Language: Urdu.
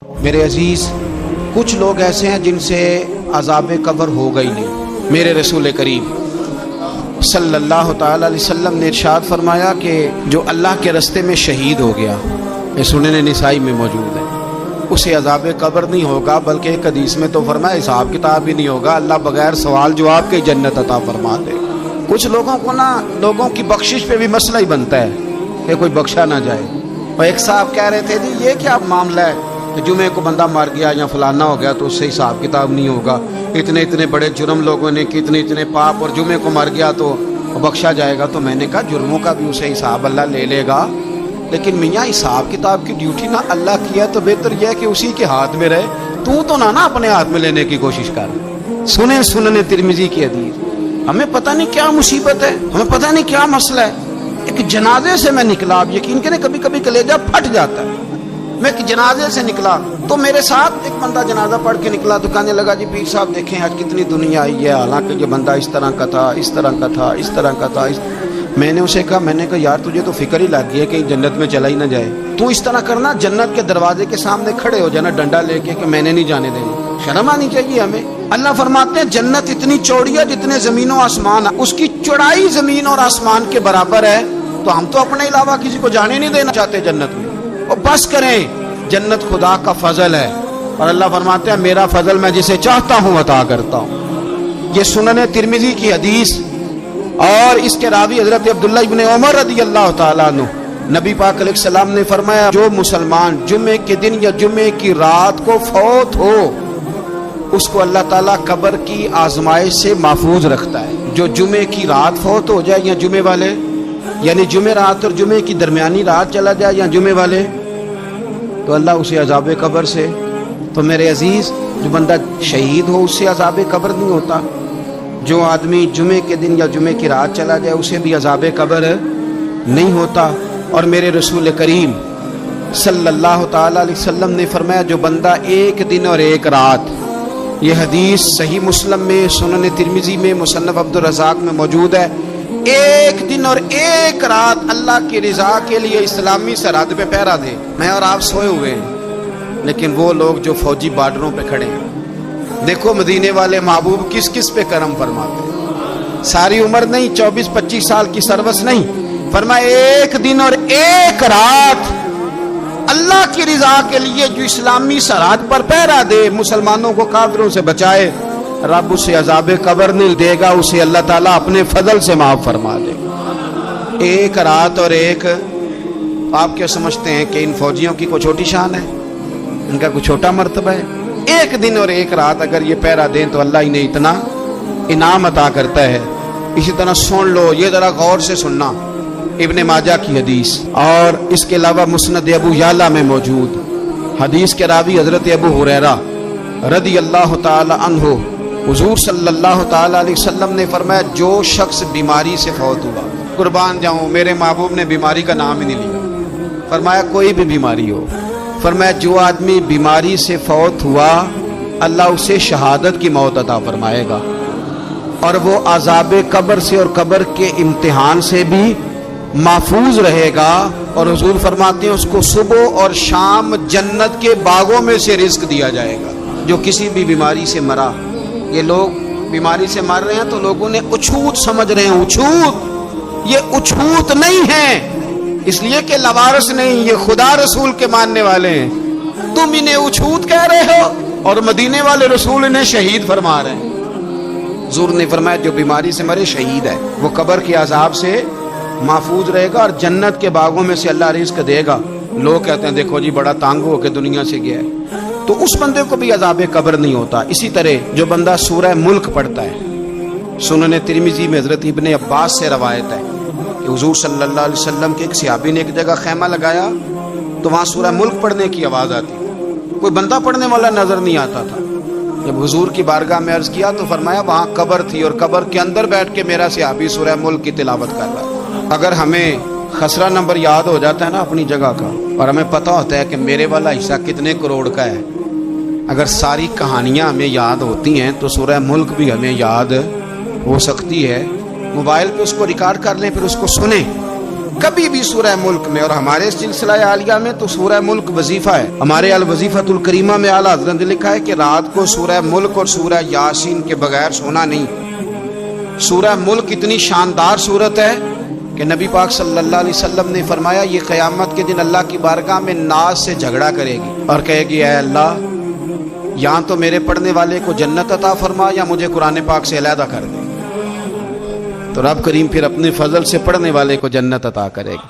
میرے عزیز، کچھ لوگ ایسے ہیں جن سے عذاب قبر ہوگا ہی نہیں۔ میرے رسول کریم صلی اللہ تعالی علیہ وسلم نے ارشاد فرمایا کہ جو اللہ کے رستے میں شہید ہو گیا، یہ سنن نسائی میں موجود ہے، اسے عذاب قبر نہیں ہوگا، بلکہ ایک حدیث میں تو فرمایا حساب کتاب بھی نہیں ہوگا، اللہ بغیر سوال جواب کے جنت عطا فرما دے۔ کچھ لوگوں کو لوگوں کی بخشش پہ بھی مسئلہ ہی بنتا ہے کہ کوئی بخشا نہ جائے۔ اور ایک صاحب کہہ رہے تھے جی یہ کیا معاملہ ہے کہ جمعے کو بندہ مر گیا یا فلانا ہو گیا تو اس سے حساب کتاب نہیں ہوگا، اتنے بڑے جرم لوگوں نے کی، اتنے پاپ، اور جمعے کو مر گیا تو بخشا جائے گا۔ تو میں نے کہا جرموں کا بھی اسے حساب اللہ لے لے گا، لیکن میاں حساب کتاب کی ڈیوٹی نہ اللہ کی ہے تو بہتر یہ ہے کہ اسی کے ہاتھ میں رہے، تو نہ اپنے ہاتھ میں لینے کی کوشش کر۔ سنن ترمذی کی حدیث۔ ہمیں پتہ نہیں کیا مصیبت ہے، ہمیں پتہ نہیں کیا مسئلہ ہے۔ ایک جنازے سے میں نکلا، آپ یقین کریں کبھی کبھی کلیجہ پھٹ جاتا ہے۔ میں ایک جنازے سے نکلا تو میرے ساتھ ایک بندہ جنازہ پڑھ کے نکلا تو کہنے لگا جی پیر صاحب دیکھیں آج کتنی دنیا آئی ہے، حالانکہ یہ بندہ اس طرح کا تھا، اس طرح کا تھا، اس طرح کا تھا۔ میں نے اسے کہا یار تجھے تو فکر ہی لگ گئی ہے کہ جنت میں چلا ہی نہ جائے، تو اس طرح کرنا جنت کے دروازے کے سامنے کھڑے ہو جانا ڈنڈا لے کے کہ میں نے نہیں جانے دینا۔ شرم آنی چاہیے ہمیں۔ اللہ فرماتے ہیں جنت اتنی چوڑی ہے جتنے زمین و آسمان، اس کی چوڑائی زمین اور آسمان کے برابر ہے، تو ہم تو اپنے علاوہ کسی کو جانے نہیں دینا چاہتے جنت میں۔ اور بس کریں، جنت خدا کا فضل ہے، اور اللہ فرماتے ہیں میرا فضل میں جسے چاہتا ہوں عطا کرتا ہوں۔ یہ سنن ترمذی کی حدیث، اور اس کے راوی حضرت عبداللہ ابن عمر رضی اللہ تعالیٰ عنہ، نبی پاک علیہ السلام نے فرمایا جو مسلمان جمعے کے دن یا جمعے کی رات کو فوت ہو، اس کو اللہ تعالیٰ قبر کی آزمائش سے محفوظ رکھتا ہے۔ جو جمعے کی رات فوت ہو جائے یا جمعے والے، یعنی جمعے رات اور جمعے کی درمیانی رات چلا جائے یا جمعے والے، تو اللہ اسے عذاب قبر سے۔ تو میرے عزیز، جو بندہ شہید ہو اس سے عذاب قبر نہیں ہوتا، جو آدمی جمعے کے دن یا جمعے کی رات چلا جائے اسے بھی عذاب قبر نہیں ہوتا۔ اور میرے رسول کریم صلی اللہ تعالی علیہ وسلم نے فرمایا جو بندہ ایک دن اور ایک رات، یہ حدیث صحیح مسلم میں، سنن ترمذی میں، مصنف عبدالرزاق میں موجود ہے، ایک دن اور ایک رات اللہ کی رضا کے لیے اسلامی سرحد پہ پہرا دے۔ میں اور آپ سوئے ہوئے ہیں، لیکن وہ لوگ جو فوجی بارڈروں پہ کھڑے ہیں، دیکھو مدینے والے محبوب کس کس پہ کرم فرماتے ہیں۔ ساری عمر نہیں، 24-25 سال کی سروس نہیں، فرمایا ایک دن اور ایک رات اللہ کی رضا کے لیے جو اسلامی سرحد پر پہرا دے، مسلمانوں کو کافروں سے بچائے، رب اسے عذاب قبر نہیں دے گا، اسے اللہ تعالیٰ اپنے فضل سے معاف فرما دے گا۔ ایک رات اور ایک، آپ کیا سمجھتے ہیں کہ ان فوجیوں کی کوئی چھوٹی شان ہے، ان کا کوئی چھوٹا مرتبہ ہے؟ ایک دن اور ایک رات اگر یہ پہرا دیں تو اللہ انہیں اتنا انعام عطا کرتا ہے۔ اسی طرح سن لو، یہ ذرا غور سے سننا، ابن ماجہ کی حدیث، اور اس کے علاوہ مسند ابو یعلا میں موجود حدیث کے راوی حضرت ابو ہریرہ رضی اللہ تعالی عنہ، حضور صلی اللہ تعالی علیہ وسلم نے فرمایا جو شخص بیماری سے فوت ہوا، قربان جاؤں میرے محبوب نے بیماری کا نام ہی نہیں لیا، فرمایا کوئی بھی بیماری ہو، فرمایا جو آدمی بیماری سے فوت ہوا اللہ اسے شہادت کی موت عطا فرمائے گا، اور وہ عذاب قبر سے اور قبر کے امتحان سے بھی محفوظ رہے گا، اور حضور فرماتے ہیں اس کو صبح اور شام جنت کے باغوں میں سے رزق دیا جائے گا۔ جو کسی بھی بیماری سے مرا، یہ لوگ بیماری سے مر رہے ہیں تو لوگوں نے اچھوت سمجھ رہے ہیں، اچھوت، یہ اچھوت نہیں ہے، اس لیے کہ لوارث نہیں، یہ خدا رسول کے ماننے والے ہیں، تم انہیں اچھوت کہہ رہے ہو، اور مدینے والے رسول انہیں شہید فرما رہے ہیں۔ حضور نے فرمایا جو بیماری سے مرے شہید ہے، وہ قبر کے عذاب سے محفوظ رہے گا اور جنت کے باغوں میں سے اللہ رزق دے گا۔ لوگ کہتے ہیں دیکھو جی بڑا تانگ ہو کے دنیا سے گیا ہے، تو اس بندے کو بھی عذاب قبر نہیں ہوتا۔ اسی طرح جو بندہ سورہ ملک پڑھتا ہے، سنن ترمذی میں حضرت ابن عباس سے روایت ہے کہ حضور صلی اللہ علیہ وسلم کے ایک صحابی نے ایک جگہ خیمہ لگایا تو وہاں سورہ ملک پڑھنے کی آواز آتی، کوئی بندہ پڑھنے والا نظر نہیں آتا تھا۔ جب حضور کی بارگاہ میں عرض کیا تو فرمایا وہاں قبر تھی، اور قبر کے اندر بیٹھ کے میرا صحابی سورہ ملک کی تلاوت کر رہا ہے۔ اگر ہمیں خسرہ نمبر یاد ہو جاتا ہے نا اپنی جگہ کا، اور ہمیں پتہ ہوتا ہے کہ میرے والا حصہ کتنے کروڑ کا ہے، اگر ساری کہانیاں ہمیں یاد ہوتی ہیں تو سورہ ملک بھی ہمیں یاد ہو سکتی ہے۔ موبائل پہ اس کو ریکارڈ کر لیں، پھر اس کو سنیں، کبھی بھی سورہ ملک میں، اور ہمارے سلسلہ عالیہ میں تو سورہ ملک وظیفہ ہے، ہمارے الوظیفۃ الکریمہ میں اعلیٰ حضرت نے لکھا ہے کہ رات کو سورہ ملک اور سورہ یاسین کے بغیر سونا نہیں۔ سورہ ملک اتنی شاندار سورت ہے کہ نبی پاک صلی اللہ علیہ وسلم نے فرمایا یہ قیامت کے دن اللہ کی بارگاہ میں ناز سے جھگڑا کرے گی اور کہے گی اے اللہ، یہاں تو میرے پڑھنے والے کو جنت عطا فرما یا مجھے قرآن پاک سے علیحدہ کر دے۔ تو رب کریم پھر اپنے فضل سے پڑھنے والے کو جنت عطا کرے گا۔